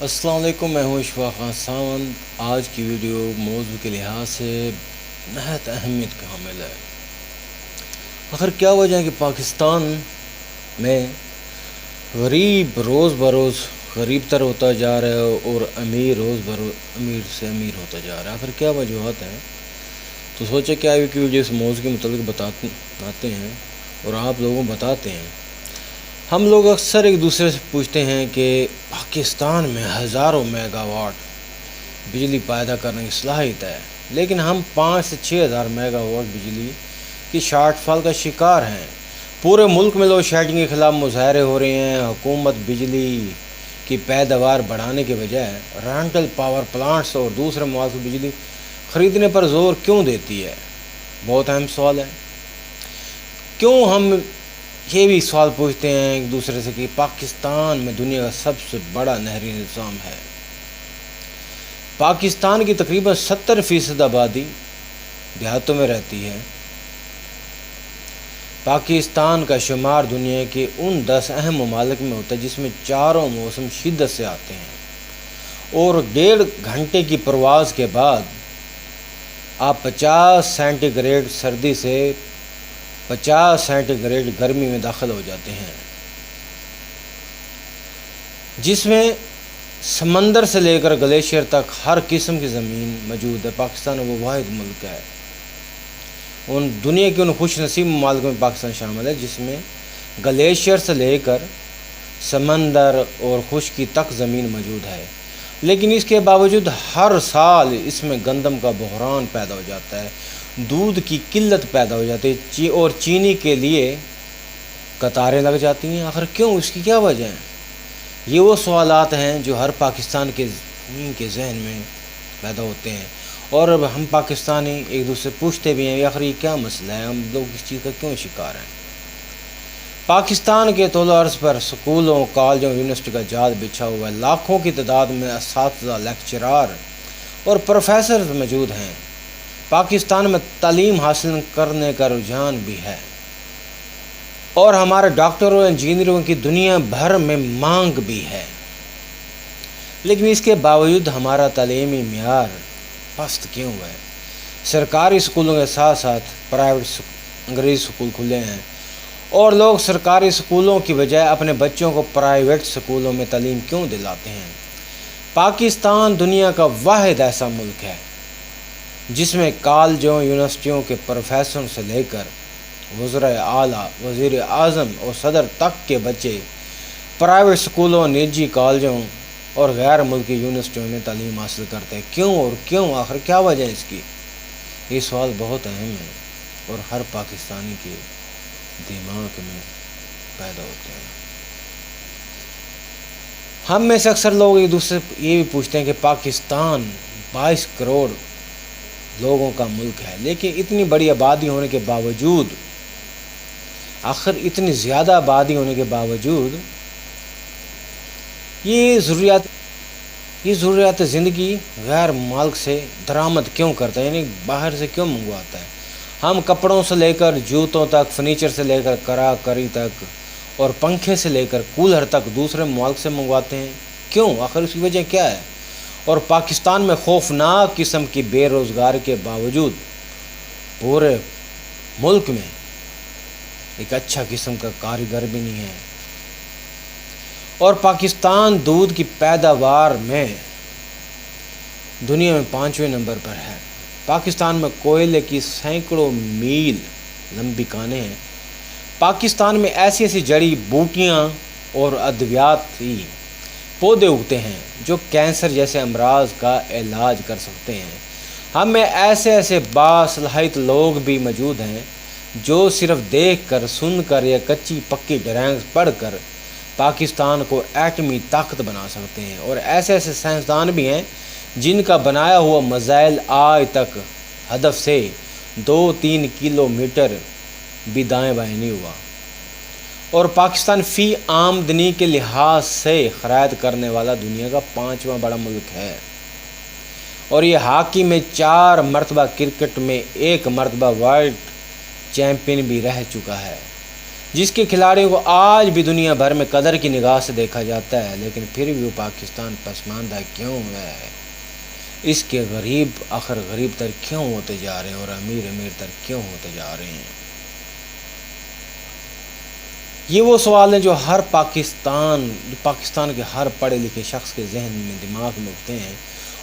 السلام علیکم، میں ہوں اشفاق خان ساون۔ آج کی ویڈیو موضوع کے لحاظ سے نہایت اہمیت کا حامل ہے۔ آخر کیا وجہ ہے کہ پاکستان میں غریب روز بروز غریب تر ہوتا جا رہا ہے اور امیر روز بروز امیر سے امیر ہوتا جا رہا ہے؟ آخر کیا وجوہات ہیں؟ تو سوچے کہ آئی کی ویڈیو اس موضوع کے متعلق بتاتے ہیں اور آپ لوگوں کو بتاتے ہیں۔ ہم لوگ اکثر ایک دوسرے سے پوچھتے ہیں کہ پاکستان میں ہزاروں میگا واٹ بجلی پیدا کرنے کی صلاحیت ہے، لیکن ہم 5 سے 6 ہزار میگا واٹ بجلی کی شارٹ فال کا شکار ہیں۔ پورے ملک میں لوڈ شیڈنگ کے خلاف مظاہرے ہو رہے ہیں۔ حکومت بجلی کی پیداوار بڑھانے کے بجائے رینٹل پاور پلانٹس اور دوسرے مواد کی بجلی خریدنے پر زور کیوں دیتی ہے؟ بہت اہم سوال ہے۔ کیوں ہم یہ بھی سوال پوچھتے ہیں ایک دوسرے سے کہ پاکستان میں دنیا کا سب سے بڑا نہری نظام ہے۔ پاکستان کی تقریباً 70% آبادی دیہاتوں میں رہتی ہے۔ پاکستان کا شمار دنیا کے ان 10 اہم ممالک میں ہوتا ہے جس میں چاروں موسم شدت سے آتے ہیں، اور 1.5 گھنٹے کی پرواز کے بعد آپ 50 سینٹی گریڈ سردی سے 50 سینٹی گریڈ گرمی میں داخل ہو جاتے ہیں، جس میں سمندر سے لے کر گلیشیئر تک ہر قسم کی زمین موجود ہے۔ پاکستان وہ واحد ملک ہے ان دنیا کے ان خوش نصیب ممالکوں میں پاکستان شامل ہے جس میں گلیشیئر سے لے کر سمندر اور خشکی تک زمین موجود ہے، لیکن اس کے باوجود ہر سال اس میں گندم کا بحران پیدا ہو جاتا ہے، دودھ کی قلت پیدا ہو جاتی ہے اور چینی کے لیے قطاریں لگ جاتی ہیں۔ آخر کیوں؟ اس کی کیا وجہ ہے؟ یہ وہ سوالات ہیں جو ہر پاکستان کے ذہن میں پیدا ہوتے ہیں، اور اب ہم پاکستانی ایک دوسرے پوچھتے بھی ہیں آخر یہ کیا مسئلہ ہے، ہم لوگ اس چیز کا کیوں شکار ہیں؟ پاکستان کے طول و عرض پر سکولوں، کالجوں، یونیورسٹی کا جال بچھا ہوا ہے۔ لاکھوں کی تعداد میں اساتذہ، لیکچرار اور پروفیسرز موجود ہیں۔ پاکستان میں تعلیم حاصل کرنے کا رجحان بھی ہے، اور ہمارے ڈاکٹروں اور انجینئروں کی دنیا بھر میں مانگ بھی ہے، لیکن اس کے باوجود ہمارا تعلیمی معیار پست کیوں ہے؟ سرکاری اسکولوں کے ساتھ ساتھ پرائیویٹ انگریزی اسکول کھلے ہیں، اور لوگ سرکاری اسکولوں کی بجائے اپنے بچوں کو پرائیویٹ اسکولوں میں تعلیم کیوں دلاتے ہیں؟ پاکستان دنیا کا واحد ایسا ملک ہے جس میں کالجوں، یونیورسٹیوں کے پروفیسروں سے لے کر وزرائے اعلیٰ، وزیر اعظم اور صدر تک کے بچے پرائیویٹ اسکولوں، نجی کالجوں اور غیر ملکی یونیورسٹیوں میں تعلیم حاصل کرتے ہیں۔ کیوں اور کیوں؟ آخر کیا وجہ ہے اس کی؟ یہ سوال بہت اہم ہے اور ہر پاکستانی کے دماغ میں پیدا ہوتے ہیں۔ ہم میں سے اکثر لوگ ایک دوسرے یہ بھی پوچھتے ہیں کہ پاکستان 22 کروڑ لوگوں کا ملک ہے، لیکن اتنی بڑی آبادی ہونے کے باوجود، آخر اتنی زیادہ آبادی ہونے کے باوجود یہ ضروریات زندگی غیر ملک سے درآمد کیوں کرتا ہے، یعنی باہر سے کیوں منگواتا ہے؟ ہم کپڑوں سے لے کر جوتوں تک، فرنیچر سے لے کر کراکری تک اور پنکھے سے لے کر کولر تک دوسرے ملک سے منگواتے ہیں۔ کیوں؟ آخر اس کی وجہ کیا ہے؟ اور پاکستان میں خوفناک قسم کی بے روزگاری کے باوجود پورے ملک میں ایک اچھا قسم کا کاریگر بھی نہیں ہے، اور پاکستان دودھ کی پیداوار میں دنیا میں 5ویں نمبر پر ہے۔ پاکستان میں کوئلے کی سینکڑوں میل لمبی کانیں ہیں۔ پاکستان میں ایسی جڑی بوٹیاں اور ادویاتی پودے اگتے ہیں جو کینسر جیسے امراض کا علاج کر سکتے ہیں۔ ہم میں ایسے باصلاحیت لوگ بھی موجود ہیں جو صرف دیکھ کر، سن کر یا کچی پکی ڈرائنگز پڑھ کر پاکستان کو ایٹمی طاقت بنا سکتے ہیں، اور ایسے سائنسدان بھی ہیں جن کا بنایا ہوا میزائل آج تک ہدف سے 2-3 کلومیٹر بھی دائیں بائیں نہیں ہوا، اور پاکستان فی آمدنی کے لحاظ سے خرید کرنے والا دنیا کا 5واں بڑا ملک ہے، اور یہ ہاکی میں 4 مرتبہ، کرکٹ میں 1 مرتبہ ورلڈ چیمپئن بھی رہ چکا ہے۔ جس کے کھلاڑیوں کو آج بھی دنیا بھر میں قدر کی نگاہ سے دیکھا جاتا ہے، لیکن پھر بھی وہ پاکستان پسماندہ کیوں ہے؟ اس کے غریب آخر غریب تر کیوں ہوتے جا رہے ہیں اور امیر امیر تر کیوں ہوتے جا رہے ہیں؟ یہ وہ سوال ہیں جو ہر پاکستان کے ہر پڑھے لکھے شخص کے ذہن میں دماغ میں اٹھتے ہیں،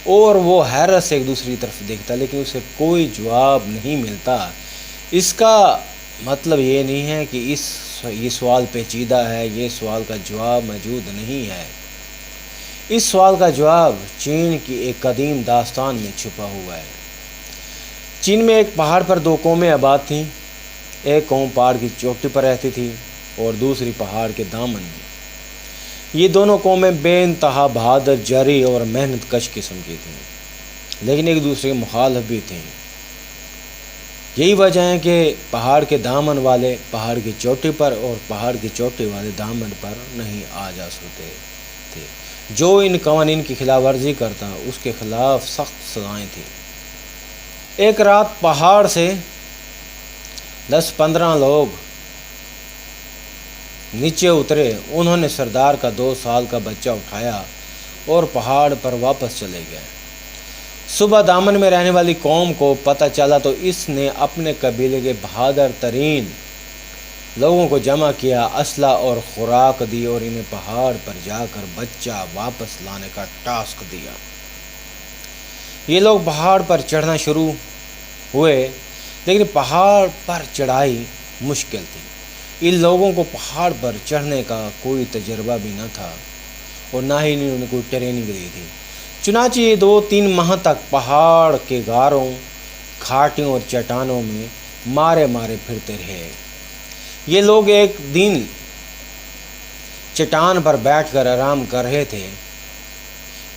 اور وہ حیرت سے ایک دوسری طرف دیکھتا ہے، لیکن اسے کوئی جواب نہیں ملتا۔ اس کا مطلب یہ نہیں ہے کہ یہ سوال پیچیدہ ہے، یہ سوال کا جواب موجود نہیں ہے۔ اس سوال کا جواب چین کی ایک قدیم داستان میں چھپا ہوا ہے۔ چین میں ایک پہاڑ پر دو قومیں آباد تھیں۔ ایک قوم پہاڑ کی چوٹی پر رہتی تھی اور دوسری پہاڑ کے دامن میں۔ یہ دونوں قومیں بے انتہا بہادر، جری اور محنت کش قسم کی تھیں، لیکن ایک دوسرے کے مخالف بھی تھیں۔ یہی وجہ ہے کہ پہاڑ کے دامن والے پہاڑ کی چوٹی پر اور پہاڑ کی چوٹی والے دامن پر نہیں آ جا سکتے تھے۔ جو ان قوانین کی خلاف ورزی کرتا اس کے خلاف سخت سزائیں تھیں۔ ایک رات پہاڑ سے 10-15 لوگ نیچے اترے۔ انہوں نے سردار کا 2 سال کا بچہ اٹھایا اور پہاڑ پر واپس چلے گئے۔ صبح دامن میں رہنے والی قوم کو پتہ چلا تو اس نے اپنے قبیلے کے بہادر ترین لوگوں کو جمع کیا، اسلحہ اور خوراک دی اور انہیں پہاڑ پر جا کر بچہ واپس لانے کا ٹاسک دیا۔ یہ لوگ پہاڑ پر چڑھنا شروع ہوئے، لیکن پہاڑ پر چڑھائی مشکل تھی۔ ان لوگوں کو پہاڑ پر چڑھنے کا کوئی تجربہ بھی نہ تھا اور نہ ہی انہوں نے کوئی ٹریننگ لی تھی۔ چنانچہ یہ 2-3 ماہ تک پہاڑ کے غاروں، کھاٹیوں اور چٹانوں میں مارے پھرتے رہے۔ یہ لوگ ایک دن چٹان پر بیٹھ کر آرام کر رہے تھے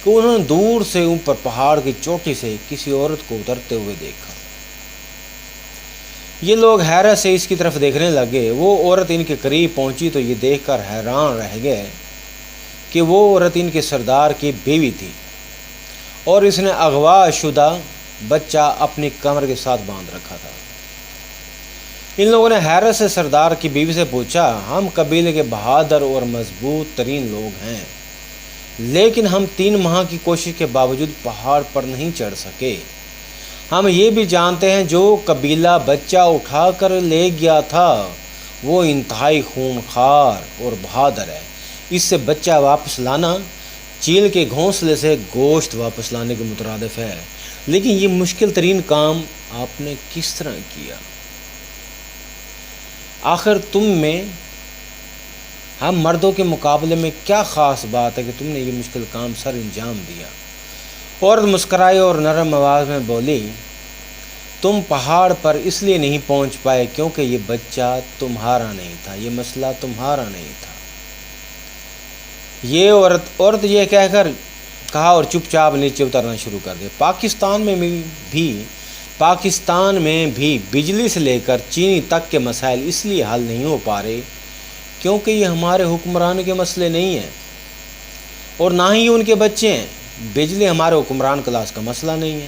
کہ انہوں نے دور سے اوپر پہاڑ کی چوٹی سے کسی عورت کو اترتے ہوئے دیکھا۔ یہ لوگ حیرت سے اس کی طرف دیکھنے لگے۔ وہ عورت ان کے قریب پہنچی تو یہ دیکھ کر حیران رہ گئے کہ وہ عورت ان کے سردار کی بیوی تھی اور اس نے اغوا شدہ بچہ اپنی کمر کے ساتھ باندھ رکھا تھا۔ ان لوگوں نے حیرت سے سردار کی بیوی سے پوچھا، ہم قبیلے کے بہادر اور مضبوط ترین لوگ ہیں، لیکن ہم 3 ماہ کی کوشش کے باوجود پہاڑ پر نہیں چڑھ سکے۔ ہم یہ بھی جانتے ہیں جو قبیلہ بچہ اٹھا کر لے گیا تھا وہ انتہائی خونخوار اور بہادر ہے۔ اس سے بچہ واپس لانا چیل کے گھونسلے سے گوشت واپس لانے کے مترادف ہے، لیکن یہ مشکل ترین کام آپ نے کس طرح کیا؟ آخر تم میں ہم مردوں کے مقابلے میں کیا خاص بات ہے کہ تم نے یہ مشکل کام سر انجام دیا؟ عورت مسکرائی اور نرم آواز میں بولی، تم پہاڑ پر اس لیے نہیں پہنچ پائے کیونکہ یہ بچہ تمہارا نہیں تھا، یہ مسئلہ تمہارا نہیں تھا۔ یہ عورت یہ کہہ کر کہا اور چپ چاپ نیچے اترنا شروع کر دیا۔ پاکستان میں بھی بجلی سے لے کر چینی تک کے مسائل اس لیے حل نہیں ہو پا رہے کیونکہ یہ ہمارے حکمرانوں کے مسئلے نہیں ہیں اور نہ ہی ان کے بچے ہیں۔ بجلی ہمارے حکمران کلاس کا مسئلہ نہیں ہے۔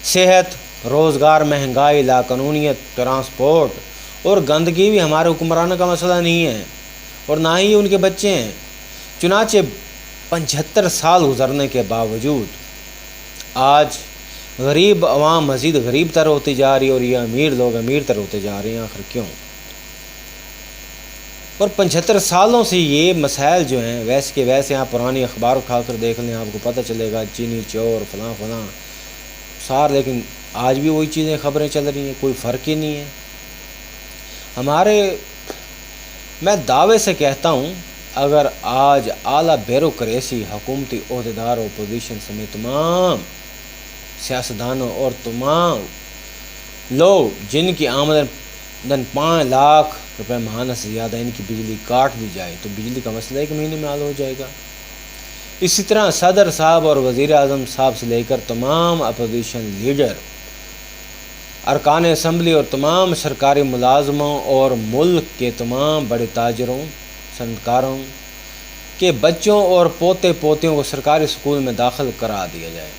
صحت، روزگار، مہنگائی، لاقانونیت، ٹرانسپورٹ اور گندگی بھی ہمارے حکمرانوں کا مسئلہ نہیں ہے اور نہ ہی ان کے بچے ہیں۔ چنانچہ 75 سال گزرنے کے باوجود آج غریب عوام مزید غریب تر ہوتی جا رہی ہے اور یہ امیر لوگ امیر تر ہوتے جا رہے ہیں۔ آخر کیوں؟ اور 75 سالوں سے یہ مسائل جو ہیں ویسے کے ویسے آپ پرانی اخبار اٹھا کر دیکھ لیں، آپ کو پتہ چلے گا چینی چور فلاں سار، لیکن آج بھی وہی چیزیں خبریں چل رہی ہیں، کوئی فرق ہی نہیں ہے۔ میں دعوے سے کہتا ہوں اگر آج اعلیٰ بیوروکریسی، حکومتی عہدیدار، اپوزیشن سمیت تمام سیاستدانوں اور تمام لوگ جن کی آمدن 5 لاکھ روپے ماہانہ سے زیادہ ان کی بجلی کاٹ دی جائے تو بجلی کا مسئلہ 1 مہینے میں حل ہو جائے گا۔ اسی طرح صدر صاحب اور وزیر اعظم صاحب سے لے کر تمام اپوزیشن لیڈر، ارکان اسمبلی اور تمام سرکاری ملازموں اور ملک کے تمام بڑے تاجروں، صنعتکاروں کے بچوں اور پوتے پوتیوں کو سرکاری اسکول میں داخل کرا دیا جائے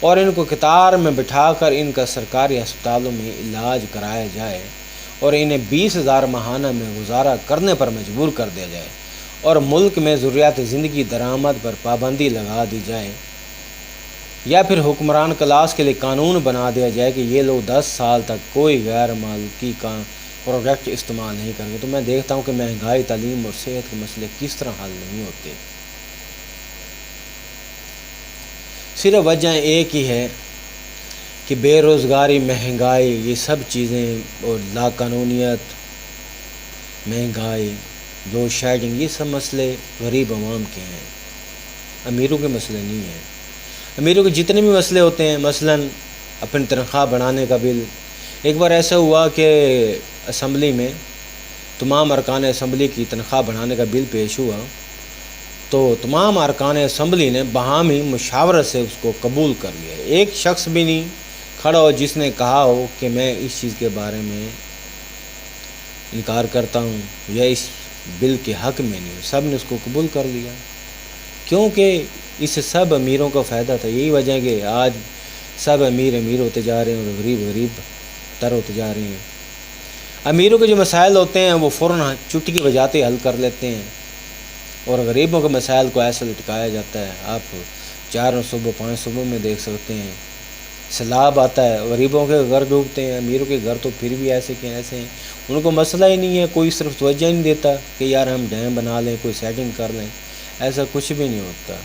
اور ان کو قطار میں بٹھا کر ان کا سرکاری ہسپتالوں میں علاج کرایا جائے اور انہیں 20,000 ماہانہ میں گزارا کرنے پر مجبور کر دیا جائے اور ملک میں ضروریات زندگی درآمد پر پابندی لگا دی جائے، یا پھر حکمران کلاس کے لیے قانون بنا دیا جائے کہ یہ لوگ 10 سال تک کوئی غیر مالکی کا پروڈکٹ استعمال نہیں کریں گے، تو میں دیکھتا ہوں کہ مہنگائی، تعلیم اور صحت کے مسئلے کس طرح حل نہیں ہوتے۔ صرف وجہ ایک ہی ہے کہ بے روزگاری، مہنگائی، یہ سب چیزیں اور لاقانونیت، مہنگائی، لوڈ شیڈنگ، یہ سب مسئلے غریب عوام کے ہیں، امیروں کے مسئلے نہیں ہیں۔ امیروں کے جتنے بھی مسئلے ہوتے ہیں، مثلاً اپنی تنخواہ بڑھانے کا بل، ایک بار ایسا ہوا کہ اسمبلی میں تمام ارکان اسمبلی کی تنخواہ بڑھانے کا بل پیش ہوا، تو تمام ارکان اسمبلی نے باہمی مشاورت سے اس کو قبول کر لیا۔ ایک شخص بھی نہیں کھڑا ہو جس نے کہا ہو کہ میں اس چیز کے بارے میں انکار کرتا ہوں یا اس بل کے حق میں نہیں ہوں، سب نے اس کو قبول کر لیا، کیونکہ اس سے سب امیروں کا فائدہ تھا۔ یہی وجہ ہے کہ آج سب امیر امیر ہوتے جا رہے ہیں اور غریب غریب تر ہوتے جا رہے ہیں۔ امیروں کے جو مسائل ہوتے ہیں وہ فوراً چٹکی بجاتے حل کر لیتے ہیں، اور غریبوں کے مسائل کو ایسا لٹکایا جاتا ہے۔ آپ 4 صوبوں 5 صوبوں میں دیکھ سکتے ہیں، سیلاب آتا ہے، غریبوں کے گھر ڈوبتے ہیں، امیروں کے گھر تو پھر بھی ایسے کے ایسے ہیں، ان کو مسئلہ ہی نہیں ہے، کوئی صرف توجہ ہی نہیں دیتا کہ یار ہم ڈیم بنا لیں، کوئی سیٹنگ کر لیں، ایسا کچھ بھی نہیں ہوتا،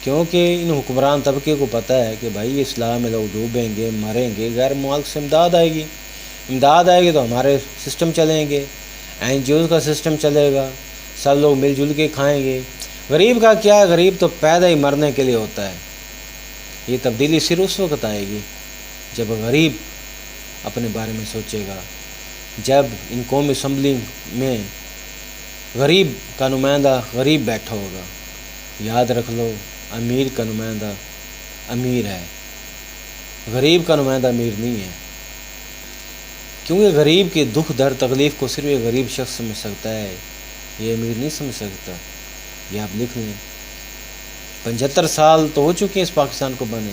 کیونکہ ان حکمران طبقے کو پتہ ہے کہ بھائی اسلام میں لوگ ڈوبیں گے، مریں گے، غیر ملک سے امداد آئے گی تو ہمارے سسٹم چلیں گے، NGOs کا سسٹم چلے گا، سب لوگ مل جل کے کھائیں گے۔ غریب کا کیا ہے؟ غریب تو پیدا ہی مرنے کے لیے ہوتا ہے۔ یہ تبدیلی صرف اس وقت آئے گی جب غریب اپنے بارے میں سوچے گا، جب ان قومی اسمبلی میں غریب کا نمائندہ غریب بیٹھا ہوگا۔ یاد رکھ لو، امیر کا نمائندہ امیر ہے، غریب کا نمائندہ امیر نہیں ہے، کیونکہ غریب کے دکھ درد تکلیف کو صرف ایک غریب شخص سمجھ سکتا ہے، یہ امیر نہیں سمجھ سکتا۔ یہ آپ لکھ لیں۔ 75 سال تو ہو چکے ہیں اس پاکستان کو بنے،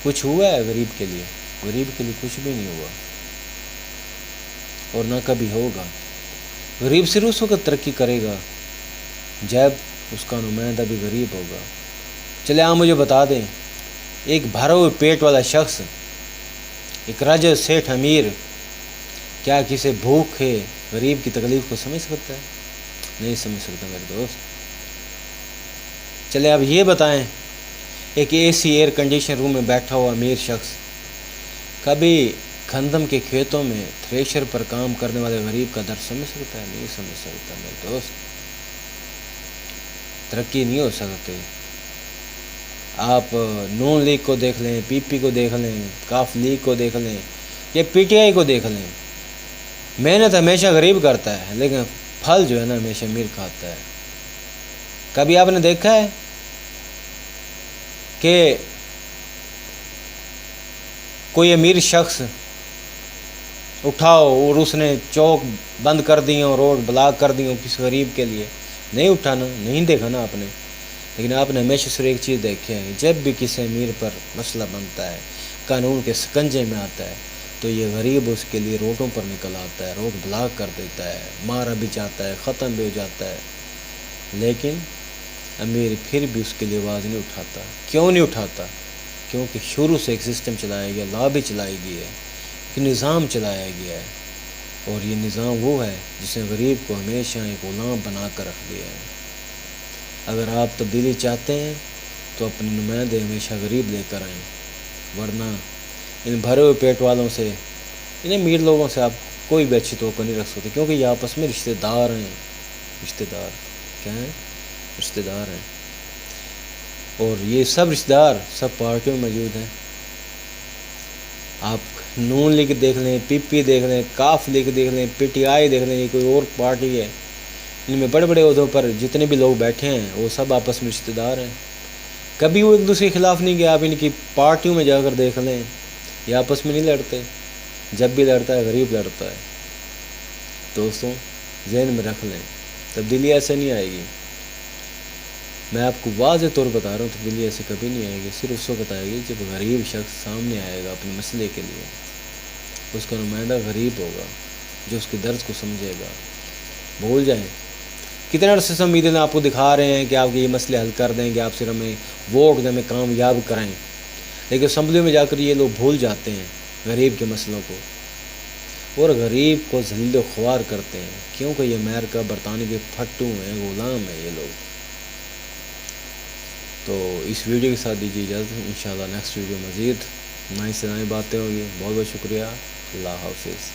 کچھ ہوا ہے غریب کے لیے؟ غریب کے لیے کچھ بھی نہیں ہوا اور نہ کبھی ہوگا۔ غریب صرف اس وقت ترقی کرے گا جب اس کا نمائندہ بھی غریب ہوگا۔ چلے آپ مجھے بتا دیں، ایک بھرے ہوئے پیٹ والا شخص، ایک رجل سیٹھ امیر، کیا کسی بھوکے غریب کی تکلیف کو سمجھ سکتا ہے؟ نہیں سمجھ سکتا میرے دوست۔ چلے اب یہ بتائیں، ایک AC ایئر کنڈیشن روم میں بیٹھا ہوا امیر شخص کبھی گندم کے کھیتوں میں تھریشر پر کام کرنے والے غریب کا درد سمجھ سکتا ہے؟ نہیں سمجھ سکتا میرے دوست۔ ترقی نہیں ہو سکتی۔ آپ نون لیگ کو دیکھ لیں، PP کو دیکھ لیں، کاف لیگ کو دیکھ لیں، یا PTI کو دیکھ لیں، محنت ہمیشہ غریب کرتا ہے لیکن پھل جو ہے نا ہمیشہ امیر کھاتا ہے۔ کبھی آپ نے دیکھا ہے کہ کوئی امیر شخص اٹھاؤ اور اس نے چوک بند کر دی اور روڈ بلاک کر دی کسی غریب کے لیے؟ نہیں اٹھانا، نہیں دیکھا نا آپ نے۔ لیکن آپ نے ہمیشہ صرف ایک چیز دیکھی ہے، جب بھی کسی امیر پر مسئلہ بنتا ہے، قانون کے سکنجے میں آتا ہے، تو یہ غریب اس کے لیے روڈوں پر نکل آتا ہے، روڈ بلاک کر دیتا ہے، مارا بھی جاتا ہے، ختم بھی ہو جاتا ہے، لیکن امیر پھر بھی اس کے لیے آواز نہیں اٹھاتا۔ کیوں نہیں اٹھاتا؟ کیونکہ شروع سے ایک سسٹم چلایا گیا، لا بھی چلائی گئی ہے، ایک نظام چلایا گیا ہے، اور یہ نظام وہ ہے جس نے غریب کو ہمیشہ ایک غلام بنا کر رکھ دیا ہے۔ اگر آپ تبدیلی چاہتے ہیں تو اپنے نمائندے ہمیشہ غریب لے کر آئیں، ورنہ ان بھرے ہوئے پیٹ والوں سے، ان امیر لوگوں سے آپ کوئی بھی اچھی توقع نہیں رکھ سکتے، کیونکہ یہ آپس میں رشتہ دار ہیں۔ رشتہ دار کیا ہیں؟ رشتہ دار ہیں، اور یہ سب رشتہ دار سب پارٹیوں میں موجود ہیں۔ آپ نون لیگ دیکھ لیں، PP دیکھ لیں، کاف لیگ دیکھ لیں، PTI دیکھ لیں، یہ کوئی اور پارٹی ہے، ان میں بڑے بڑے عہدوں پر جتنے بھی لوگ بیٹھے ہیں وہ سب آپس میں رشتہ دار ہیں، کبھی وہ ایک دوسرے کے خلاف نہیں گئے۔ آپ ان کی پارٹیوں میں جا کر دیکھ لیں، یہ آپس میں نہیں لڑتے، جب بھی لڑتا ہے غریب لڑتا ہے۔ دوستوں ذہن میں رکھ لیں، تبدیلی ایسے نہیں آئے گی، میں آپ کو واضح طور بتا رہا ہوں، تبدیلی ایسے کبھی نہیں آئے گی، صرف اس وقت آئے گی جب غریب شخص سامنے آئے گا اپنے مسئلے کے لیے، اس کا نمائندہ غریب ہوگا، جو اس کے درد کو سمجھے گا. بھول جائیں. کتنے عرصے سے امیدیں آپ کو دکھا رہے ہیں کہ آپ کے یہ مسئلے حل کر دیں, کہ آپ صرف ہمیں ووٹ دیں, ہمیں کامیاب کرائیں, لیکن اسمبلی میں جا کر یہ لوگ بھول جاتے ہیں غریب کے مسئلوں کو, اور غریب کو ذلیل و خوار کرتے ہیں, کیونکہ یہ امریکہ برطانیہ کے پھٹو ہیں, غلام ہیں یہ لوگ. تو اس ویڈیو کے ساتھ دیجیے اجازت. انشاءاللہ نیکسٹ ویڈیو مزید نئی سے نئی باتیں ہوگی. بہت بہت شکریہ. اللہ حافظ.